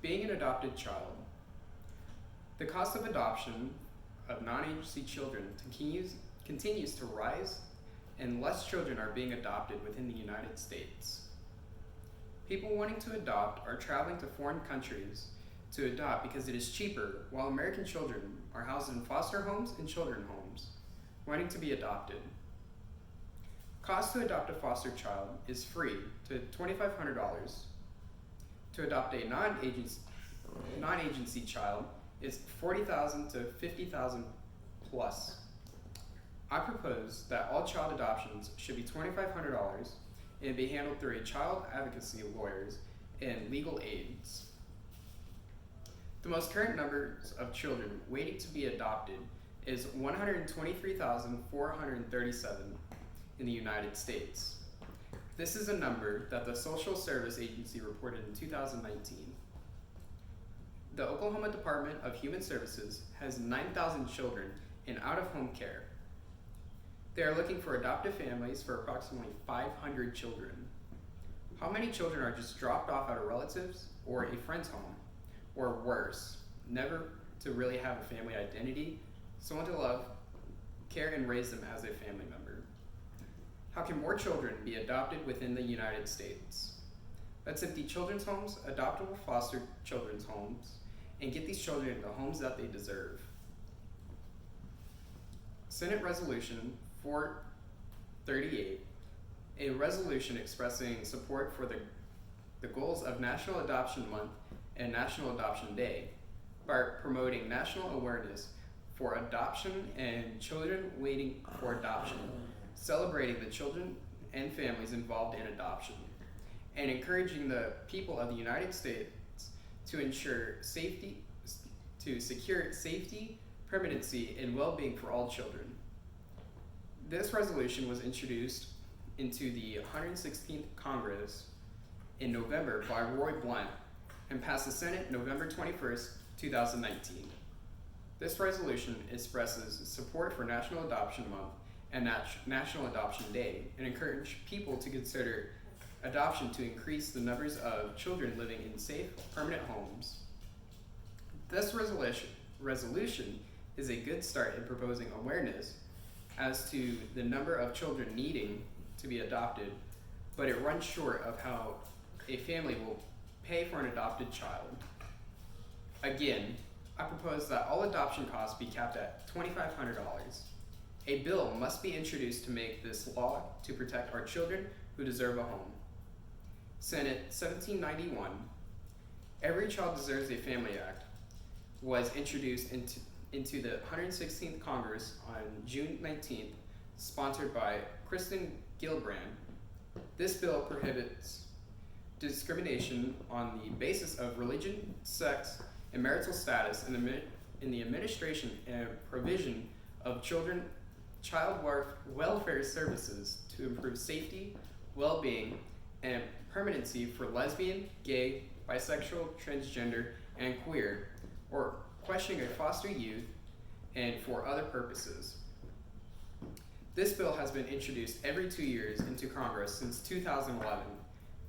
Being an adopted child. The cost of adoption of non-agency children continues to rise, and less children are being adopted within the United States. People wanting to adopt are traveling to foreign countries to adopt because it is cheaper, while American children are housed in foster homes and children homes, wanting to be adopted. Cost to adopt a foster child is free to $2,500. To adopt a non-agency child is $40,000 to $50,000 plus. I propose that all child adoptions should be $2,500 and be handled through a child advocacy lawyers and legal aids. The most current numbers of children waiting to be adopted is 123,437 in the United States. This is a number that the Social Service Agency reported in 2019. The Oklahoma Department of Human Services has 9,000 children in out-of-home care. They are looking for adoptive families for approximately 500 children. How many children are just dropped off at a relative's or a friend's home? Or worse, never to really have a family identity, someone to love, care, and raise them as a family member? How can more children be adopted within the United States? Let's empty children's homes, adoptable foster children's homes, and get these children the homes that they deserve. Senate Resolution 438, a resolution expressing support for the goals of National Adoption Month and National Adoption Day by promoting national awareness for adoption and children waiting for adoption, celebrating the children and families involved in adoption, and encouraging the people of the United States to secure safety, permanency, and well-being for all children. This resolution was introduced into the 116th Congress in November by Roy Blunt and passed the Senate November 21st, 2019. This resolution expresses support for National Adoption Month and National Adoption Day and encourage people to consider adoption to increase the numbers of children living in safe, permanent homes. This resolution is a good start in proposing awareness as to the number of children needing to be adopted, but it runs short of how a family will pay for an adopted child. Again, I propose that all adoption costs be capped at $2,500. A bill must be introduced to make this law to protect our children who deserve a home. Senate 1791, Every Child Deserves a Family Act, was introduced into the 116th Congress on June 19th, sponsored by Kristen Gillibrand. This bill prohibits discrimination on the basis of religion, sex, and marital status in the administration and provision of child welfare services to improve safety, well-being, and permanency for lesbian, gay, bisexual, transgender, and queer, or questioning a foster youth, and for other purposes. This bill has been introduced every 2 years into Congress since 2011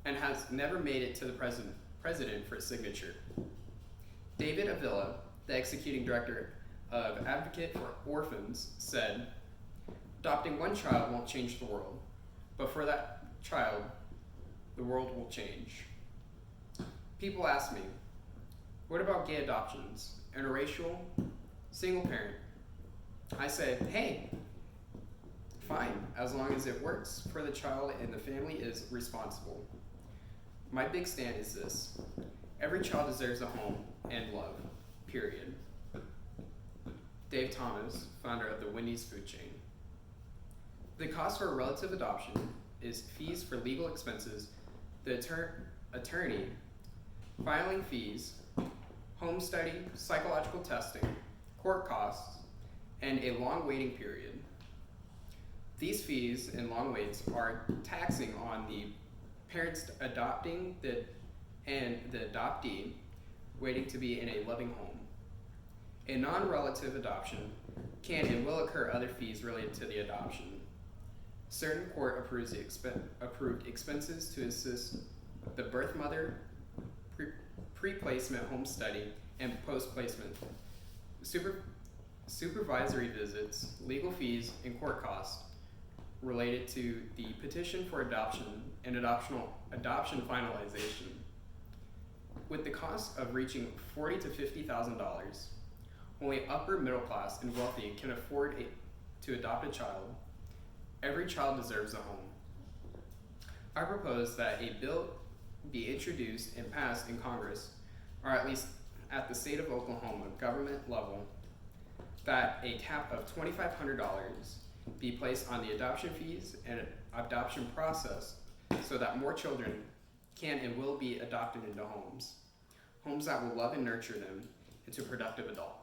and has never made it to the president for signature. David Avila, the executing director of Advocate for Orphans, said, "Adopting one child won't change the world, but for that child, the world will change." People ask me, what about gay adoptions, interracial, single parent? I say, hey, fine, as long as it works for the child and the family is responsible. My big stand is this: every child deserves a home and love, period. Dave Thomas, founder of the Wendy's food chain. The cost for a relative adoption is fees for legal expenses, the attorney, filing fees, home study, psychological testing, court costs, and a long waiting period. These fees and long waits are taxing on the parents adopting and the adoptee waiting to be in a loving home. A non-relative adoption can and will occur other fees related to the adoption. Certain court approved expenses to assist the birth mother, pre-placement home study, and post-placement supervisory visits, legal fees, and court costs related to the petition for adoption and adoption finalization. With the cost of reaching $40,000 to $50,000, only upper middle class and wealthy can afford to adopt a child. Every child deserves a home. I propose that a bill be introduced and passed in Congress, or at least at the state of Oklahoma government level, that a cap of $2,500 be placed on the adoption fees and adoption process so that more children can and will be adopted into homes that will love and nurture them into productive adults.